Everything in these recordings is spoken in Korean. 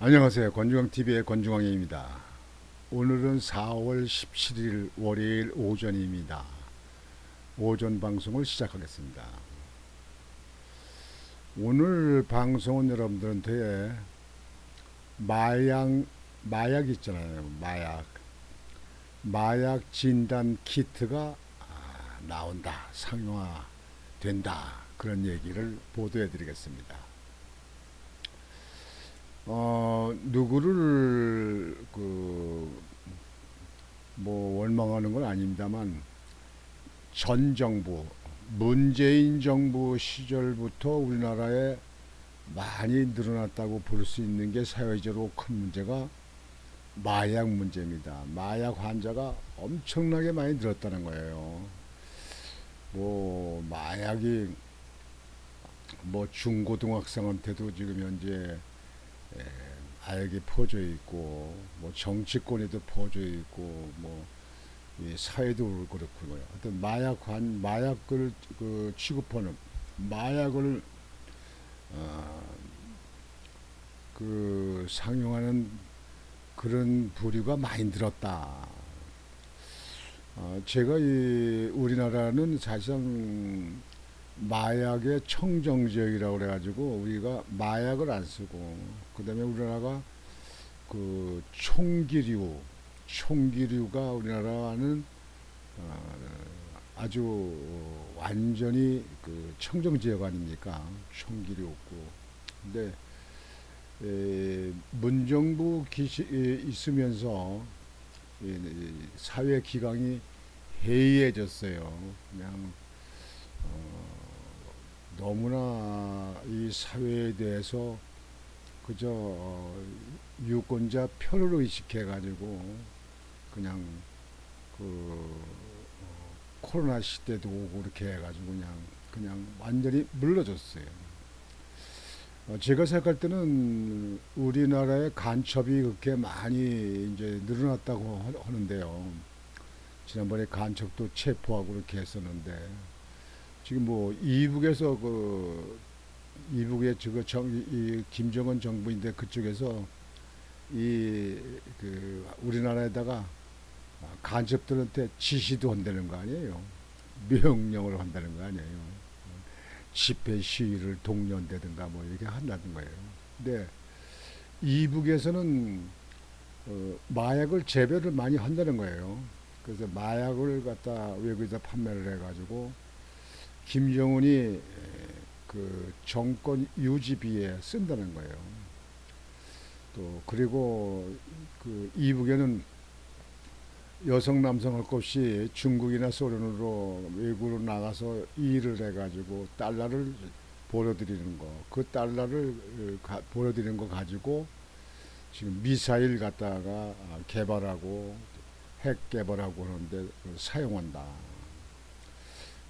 안녕하세요. 권중광TV의 권중광입니다. 오늘은 4월 17일 월요일 오전입니다. 오전 방송을 시작하겠습니다. 오늘 방송은 여러분들한테 마약 있잖아요. 마약 진단 키트가 나온다. 상용화 된다. 그런 얘기를 보도해 드리겠습니다. 누구를 원망하는 건 아닙니다만 전 정부 문재인 정부 시절부터 우리나라에 많이 늘어났다고 볼 수 있는 게 사회적으로 큰 문제가 마약 문제입니다. 마약 환자가 엄청나게 많이 늘었다는 거예요. 마약이 중고등학생한테도 지금 현재 마약이 퍼져 있고 정치권에도 퍼져 있고 이 사회도 그렇고요. 하여튼 마약을 취급하는 마약을 상용하는 그런 부류가 많이 늘었다. 제가 우리나라는 사실상 마약의 청정지역이라고 그래가지고 우리가 마약을 안 쓰고, 그다음에 우리나라가 총기류가 우리나라는 아주 완전히 청정지역 아닙니까? 총기류 없고. 근데 문정부 있으면서 사회 기강이 해이해졌어요. 그냥 너무나 이 사회에 대해서 그저 유권자 편을 의식해가지고 그냥 코로나 시대도 오고 이렇게 해가지고 그냥 완전히 물러졌어요. 제가 생각할 때는 우리나라의 간첩이 그렇게 많이 이제 늘어났다고 하는데요. 지난번에 간첩도 체포하고 그렇게 했었는데 지금 이북에서 이북의 이 김정은 정부인데 그쪽에서 우리나라에다가 간첩들한테 지시도 한다는 거 아니에요. 명령을 한다는 거 아니에요. 집회 시위를 독려한다든가 이렇게 한다는 거예요. 근데 이북에서는 마약을 재배를 많이 한다는 거예요. 그래서 마약을 갖다 외국에서 판매를 해가지고 김정은이 정권 유지비에 쓴다는 거예요. 또 그리고 이북에는 여성 남성 할 것 없이 중국이나 소련으로 외국으로 나가서 일을 해가지고 달러를 벌어들이는 거, 그 달러를 벌어들이는 거 가지고 지금 미사일 갖다가 개발하고 핵 개발하고 하는데 사용한다.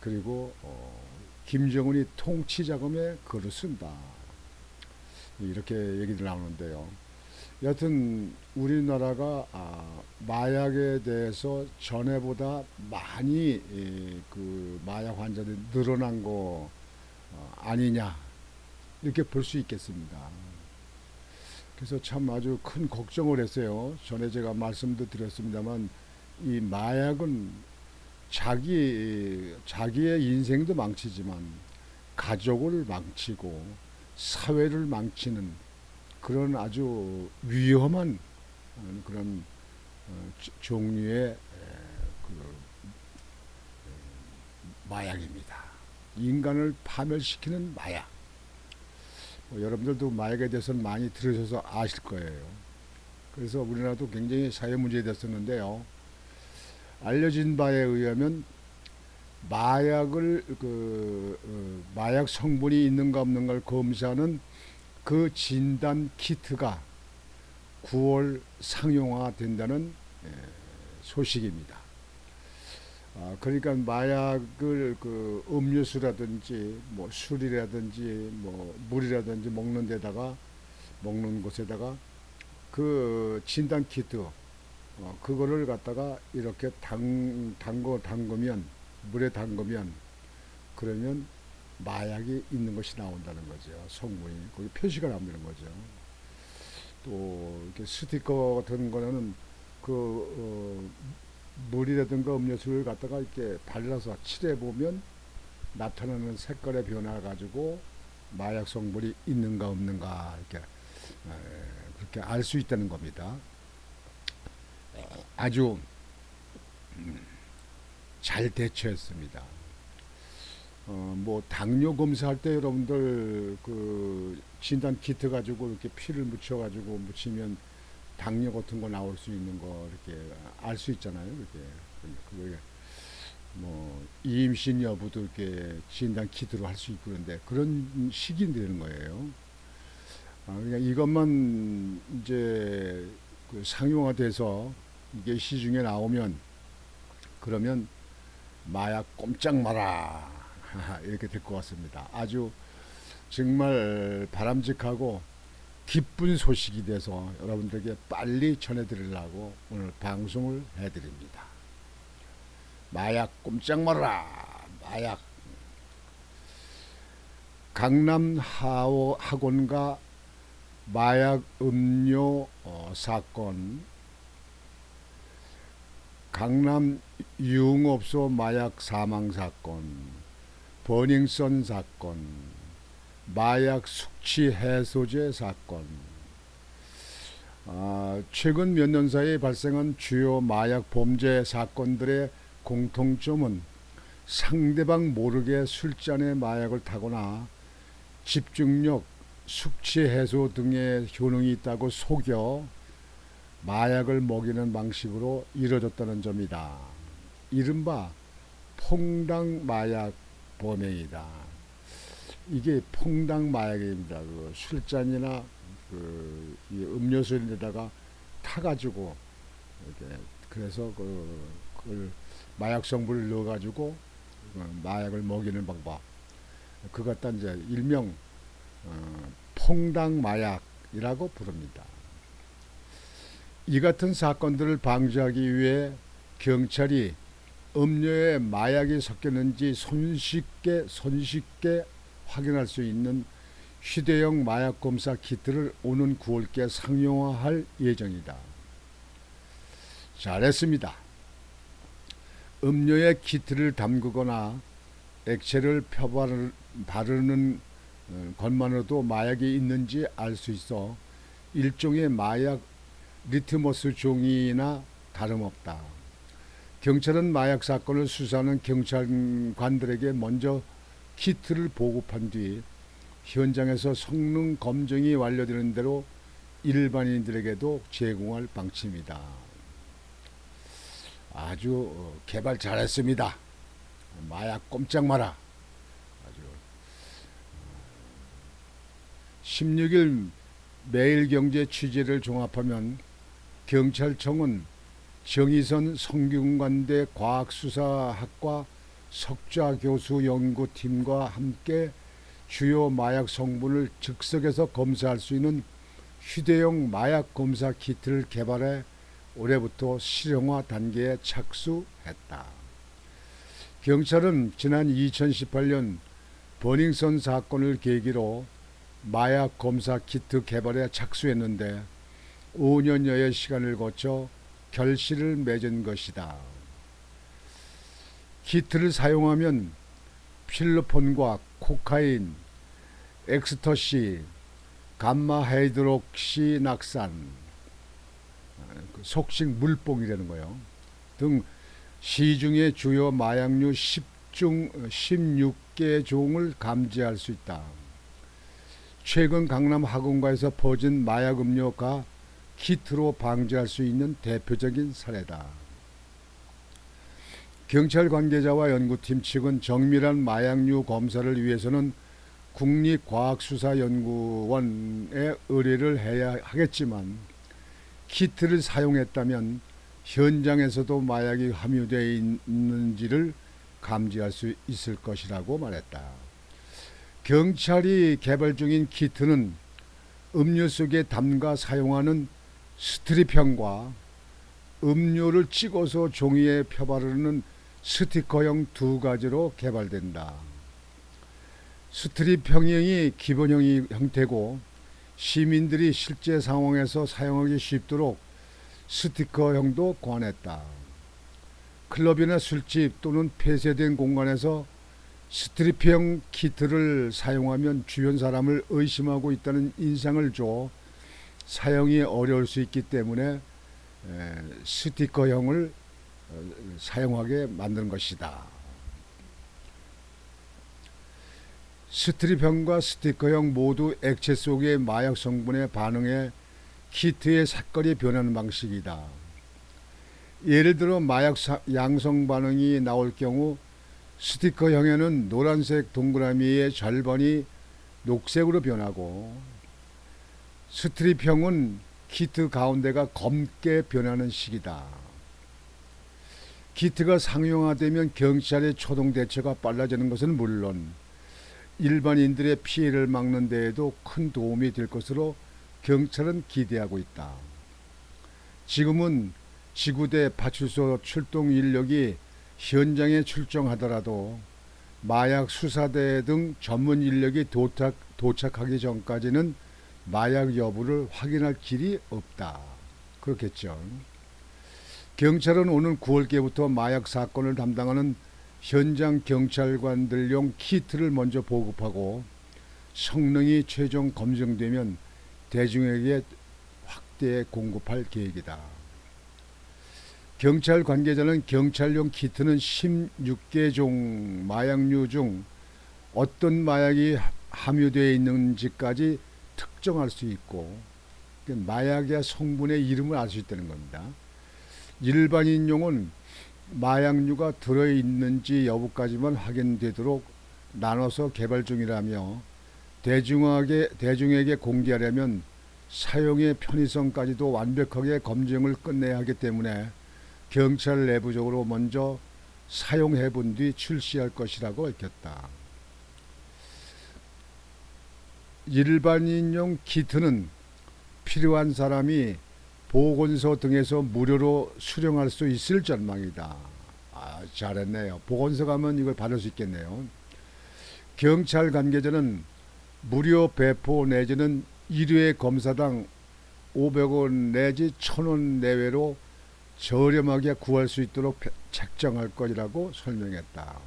그리고 김정은이 통치 자금에 그를 쓴다. 이렇게 얘기들 나오는데요. 여하튼 우리나라가 마약에 대해서 전에보다 많이 마약 환자들이 늘어난 거 아니냐 이렇게 볼 수 있겠습니다. 그래서 참 아주 큰 걱정을 했어요. 전에 제가 말씀도 드렸습니다만 이 마약은 자기의 인생도 망치지만 가족을 망치고 사회를 망치는 그런 아주 위험한 그런 종류의 마약입니다. 인간을 파멸시키는 마약. 여러분들도 마약에 대해서는 많이 들으셔서 아실 거예요. 그래서 우리나라도 굉장히 사회 문제가 됐었는데요. 알려진 바에 의하면 마약 성분이 있는가 없는가를 검사하는 그 진단 키트가 9월 상용화된다는 소식입니다. 그러니까 마약을 음료수라든지 술이라든지 물이라든지 먹는 곳에다가 그 진단 키트 그거를 갖다가 이렇게 담그면 물에 담그면 그러면 마약이 있는 것이 나온다는 거죠. 성분이 거기 표시가 나오는 거죠. 또 이렇게 스티커 같은 거는 물이라든가 음료수를 갖다가 이렇게 발라서 칠해 보면 나타나는 색깔의 변화 가지고 마약 성분이 있는가 없는가 이렇게 그렇게 알 수 있다는 겁니다. 아주 잘 대처했습니다. 뭐 당뇨 검사할 때 여러분들 그 진단 키트 가지고 이렇게 피를 묻혀 가지고 묻히면 당뇨 같은 거 나올 수 있는 거 이렇게 알 수 있잖아요. 이렇게 그게 뭐 임신 여부도 이렇게 진단 키트로 할 수 있고 그런데 그런 식이 되는 거예요. 그러니까 이것만 이제 그 상용화돼서 이게 시중에 나오면 그러면 마약 꼼짝 마라 이렇게 될 것 같습니다. 아주 정말 바람직하고 기쁜 소식이 돼서 여러분들에게 빨리 전해드리려고 오늘 방송을 해드립니다. 마약 꼼짝 마라. 마약. 강남 학원가 마약 음료 사건, 강남 유흥업소 마약 사망 사건, 버닝썬 사건, 마약 숙취 해소제 사건. 최근 몇 년 사이 발생한 주요 마약 범죄 사건들의 공통점은 상대방 모르게 술잔에 마약을 타거나 집중력, 숙취 해소 등의 효능이 있다고 속여 마약을 먹이는 방식으로 이루어졌다는 점이다. 이른바 퐁당 마약 범행이다. 이게 퐁당 마약입니다. 그 술잔이나 이 음료수에다가 타가지고 이렇게 그래서 그걸 마약 성분을 넣어가지고 마약을 먹이는 방법. 그것 다 이제 일명 퐁당 마약이라고 부릅니다. 이 같은 사건들을 방지하기 위해 경찰이 음료에 마약이 섞였는지 손쉽게 확인할 수 있는 휴대용 마약 검사 키트를 오는 9월께 상용화할 예정이다. 잘했습니다. 음료에 키트를 담그거나 액체를 바르는 것만으로도 마약이 있는지 알 수 있어 일종의 마약 리트머스 종이나 다름없다. 경찰은 마약 사건을 수사하는 경찰관들에게 먼저 키트를 보급한 뒤 현장에서 성능 검증이 완료되는 대로 일반인들에게도 제공할 방침이다. 아주 개발 잘했습니다. 마약 꼼짝 마라. 아주 16일 매일경제 취재를 종합하면 경찰청은 정의선 성균관대 과학수사학과 석좌 교수 연구팀과 함께 주요 마약 성분을 즉석에서 검사할 수 있는 휴대용 마약 검사 키트를 개발해 올해부터 실용화 단계에 착수했다. 경찰은 지난 2018년 버닝썬 사건을 계기로 마약 검사 키트 개발에 착수했는데 5년여의 시간을 거쳐 결실을 맺은 것이다. 키트를 사용하면 필로폰과 코카인, 엑스터시, 감마 하이드록시 낙산, 속식 물뽕이라는 거요. 등 시중의 주요 마약류 16개 종을 감지할 수 있다. 최근 강남 학원가에서 퍼진 마약 음료가 키트로 방지할 수 있는 대표적인 사례다. 경찰 관계자와 연구팀 측은 정밀한 마약류 검사를 위해서는 국립과학수사연구원에 의뢰를 해야 하겠지만 키트를 사용했다면 현장에서도 마약이 함유되어 있는지를 감지할 수 있을 것이라고 말했다. 경찰이 개발 중인 키트는 음료 속에 담가 사용하는 스트립형과 음료를 찍어서 종이에 펴바르는 스티커형 두 가지로 개발된다. 스트립형이 기본형이 형태고 시민들이 실제 상황에서 사용하기 쉽도록 스티커형도 권했다. 클럽이나 술집 또는 폐쇄된 공간에서 스트리핑 키트를 사용하면 주변 사람을 의심하고 있다는 인상을 줘 사용이 어려울 수 있기 때문에 스티커형을 사용하게 만든 것이다. 스트립형과 스티커형 모두 액체 속의 마약 성분에 반응해 키트의 색깔이 변하는 방식이다. 예를 들어 마약 양성 반응이 나올 경우 스티커형에는 노란색 동그라미의 절반이 녹색으로 변하고, 스트립형은 키트 가운데가 검게 변하는 식이다. 키트가 상용화되면 경찰의 초동 대처가 빨라지는 것은 물론 일반인들의 피해를 막는 데에도 큰 도움이 될 것으로 경찰은 기대하고 있다. 지금은 지구대 파출소 출동 인력이 현장에 출정하더라도 마약 수사대 등 전문 인력이 도착하기 전까지는 마약 여부를 확인할 길이 없다. 그렇겠죠. 경찰은 오는 9월께부터 마약 사건을 담당하는 현장 경찰관들용 키트를 먼저 보급하고 성능이 최종 검증되면 대중에게 확대 공급할 계획이다. 경찰 관계자는 경찰용 키트는 16개 종 마약류 중 어떤 마약이 함유되어 있는지까지 특정할 수 있고, 마약의 성분의 이름을 알 수 있다는 겁니다. 일반인용은 마약류가 들어있는지 여부까지만 확인되도록 나눠서 개발 중이라며, 대중에게 공개하려면 사용의 편의성까지도 완벽하게 검증을 끝내야 하기 때문에 경찰 내부적으로 먼저 사용해본 뒤 출시할 것이라고 밝혔다. 일반인용 키트는 필요한 사람이 보건소 등에서 무료로 수령할 수 있을 전망이다. 잘했네요. 보건소 가면 이걸 받을 수 있겠네요. 경찰 관계자는 무료 배포 내지는 1회 검사당 500원 내지 1000원 내외로 저렴하게 구할 수 있도록 책정할 것이라고 설명했다.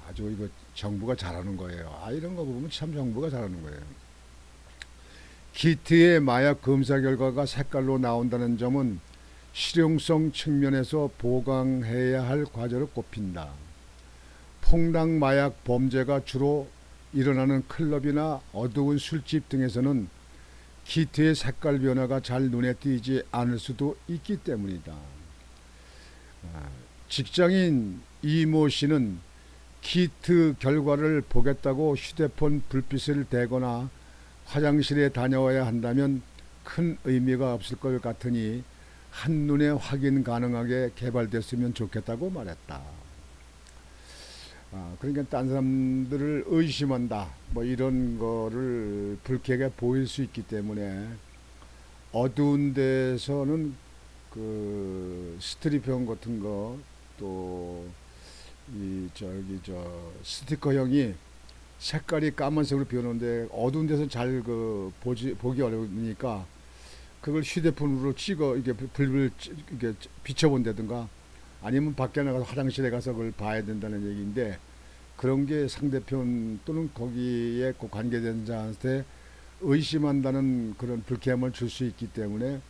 아주 이거 정부가 잘하는 거예요. 이런 거 보면 참 정부가 잘하는 거예요. 키트의 마약 검사 결과가 색깔로 나온다는 점은 실용성 측면에서 보강해야 할 과제로 꼽힌다. 폭락 마약 범죄가 주로 일어나는 클럽이나 어두운 술집 등에서는 키트의 색깔 변화가 잘 눈에 띄지 않을 수도 있기 때문이다. 직장인 이모 씨는 키트 결과를 보겠다고 휴대폰 불빛을 대거나 화장실에 다녀와야 한다면 큰 의미가 없을 것 같으니 한눈에 확인 가능하게 개발됐으면 좋겠다고 말했다. 그러니까 딴 사람들을 의심한다, 뭐 이런 거를 불쾌하게 보일 수 있기 때문에 어두운 데서는 그 스트립형 같은 거, 또 이 스티커형이 색깔이 까만색으로 변하는데 어두운 데서 잘 보기 어려우니까 그걸 휴대폰으로 찍어 이게 불을 이게 비춰본다든가 아니면 밖에 나가서 화장실에 가서 그걸 봐야 된다는 얘기인데, 그런 게 상대편 또는 거기에 관계된 자한테 의심한다는 그런 불쾌함을 줄 수 있기 때문에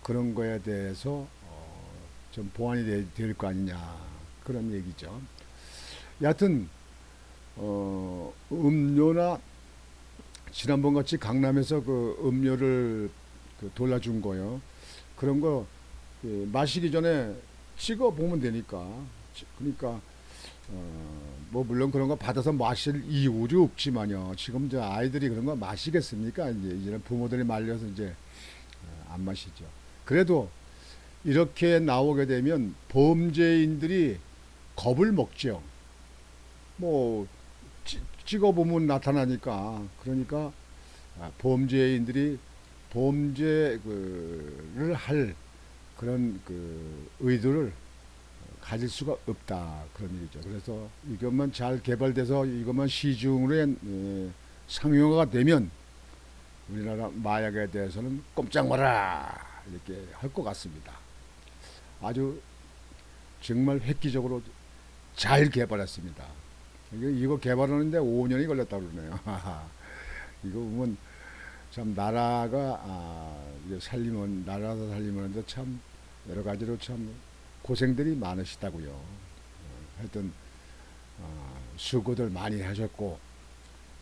그런 거에 대해서 좀 보완이 될 거 아니냐, 그런 얘기죠. 여하튼 음료나 지난번 같이 강남에서 그 음료를 돌려준 거요. 그런 거 마시기 전에 찍어 보면 되니까. 그러니까 뭐 물론 그런 거 받아서 마실 이유도 없지만요. 지금 이제 아이들이 그런 거 마시겠습니까? 이제는 부모들이 말려서 이제 안 마시죠. 그래도 이렇게 나오게 되면 범죄인들이 겁을 먹죠. 뭐 찍어보면 나타나니까. 그러니까 범죄인들이 범죄를 할 그런 의도를 가질 수가 없다, 그런 얘기죠. 그래서 이것만 잘 개발돼서 이것만 시중으로 상용화가 되면 우리나라 마약에 대해서는 꼼짝 마라 이렇게 할 것 같습니다. 아주 정말 획기적으로 잘 개발했습니다. 이거 개발하는데 5년이 걸렸다고 그러네요. 이거 보면 참 나라가 이게 살림은 나라가 살림하는데 참 여러 가지로 참 고생들이 많으시다고요. 하여튼 수고들 많이 하셨고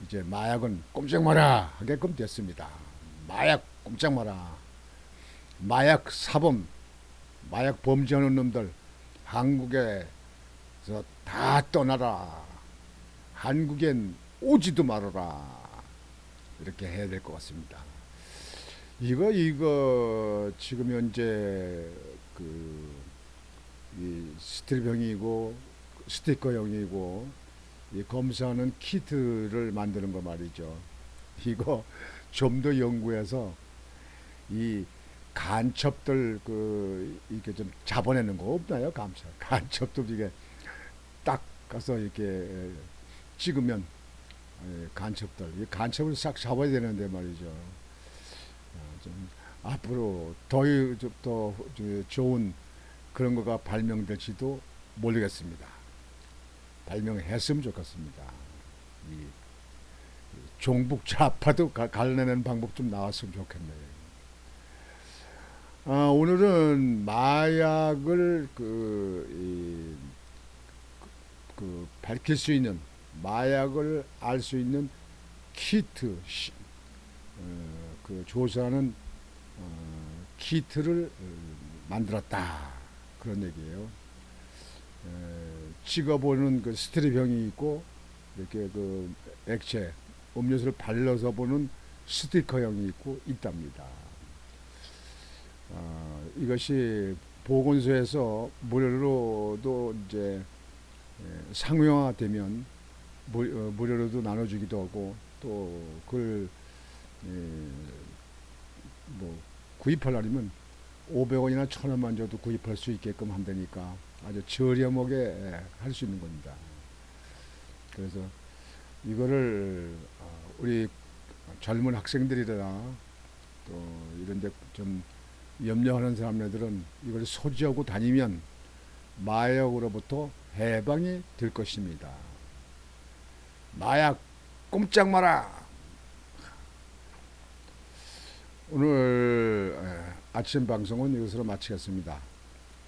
이제 마약은 꼼짝 마라 하게끔 됐습니다. 마약 꼼짝 마라. 마약 사범, 마약 범죄하는 놈들 한국에서 다 떠나라. 한국엔 오지도 말아라. 이렇게 해야 될 것 같습니다. 이거 지금 현재 이 스티로병이고 스티커형이고 이 검사하는 키트를 만드는 거 말이죠. 이거 좀 더 연구해서 이 간첩들 이렇게 좀 잡아내는 거 없나요? 간첩들 이게 딱 가서 이렇게 찍으면 간첩들 이 간첩을 싹 잡아야 되는데 말이죠. 좀 앞으로 더 좋은 그런 거가 발명될지도 모르겠습니다. 발명했으면 좋겠습니다. 이 종북 좌파도 갈라내는 방법 좀 나왔으면 좋겠네요. 오늘은 마약을 밝힐 수 있는 마약을 알 수 있는 키트 조사하는 키트를 만들었다 그런 얘기예요. 찍어보는 그 스티로병이 있고 이렇게 그 액체 음료수를 발라서 보는 스티커형이 있고 있답니다. 이것이 보건소에서 무료로도 이제 상용화되면 무료로도 나눠주기도 하고 또 그걸 뭐 구입하려면 500원이나 1000원만 줘도 구입할 수 있게끔 한다니까 아주 저렴하게 할 수 있는 겁니다. 그래서 이거를 우리 젊은 학생들이나 또 이런데 좀 염려하는 사람들은 이걸 소지하고 다니면 마약으로부터 해방이 될 것입니다. 마약 꼼짝 마라. 오늘 아침 방송은 이것으로 마치겠습니다.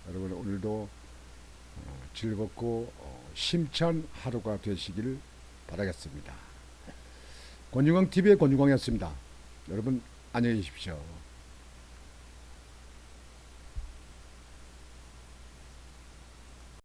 여러분 오늘도 즐겁고 심찬 하루가 되시길 바라겠습니다. 권중광TV의 권중광이었습니다. 여러분 안녕히 계십시오.